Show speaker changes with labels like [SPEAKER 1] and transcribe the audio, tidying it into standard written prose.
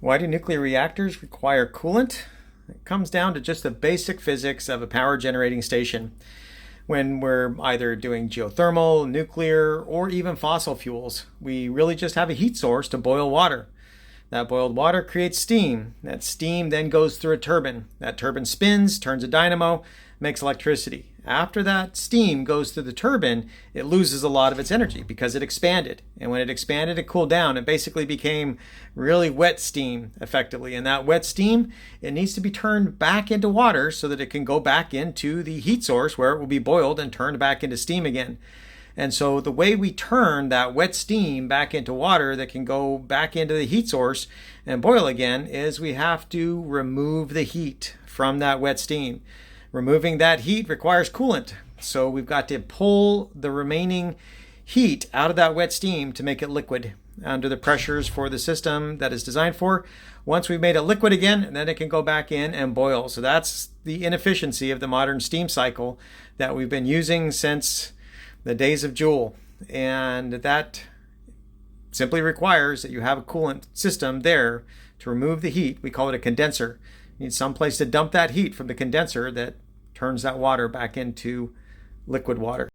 [SPEAKER 1] Why do nuclear reactors require coolant? It comes down to just the basic physics of a power generating station. When we're either doing geothermal, nuclear, or even fossil fuels, we really just have a heat source to boil water. That boiled water creates steam. That steam then goes through a turbine. That turbine spins, turns a dynamo, makes electricity. After that steam goes through the turbine, it loses a lot of its energy because it expanded. And when it expanded, it cooled down. It basically became really wet steam, effectively. And that wet steam, it needs to be turned back into water so that it can go back into the heat source where it will be boiled and turned back into steam again. And so the way we turn that wet steam back into water that can go back into the heat source and boil again is we have to remove the heat from that wet steam. Removing that heat requires coolant. So we've got to pull the remaining heat out of that wet steam to make it liquid under the pressures for the system that is designed for. Once we've made it liquid again, then it can go back in and boil. So that's the inefficiency of the modern steam cycle that we've been using since the days of Joule. And that simply requires that you have a coolant system there to remove the heat. We call it a condenser. You need some place to dump that heat from the condenser that turns that water back into liquid water.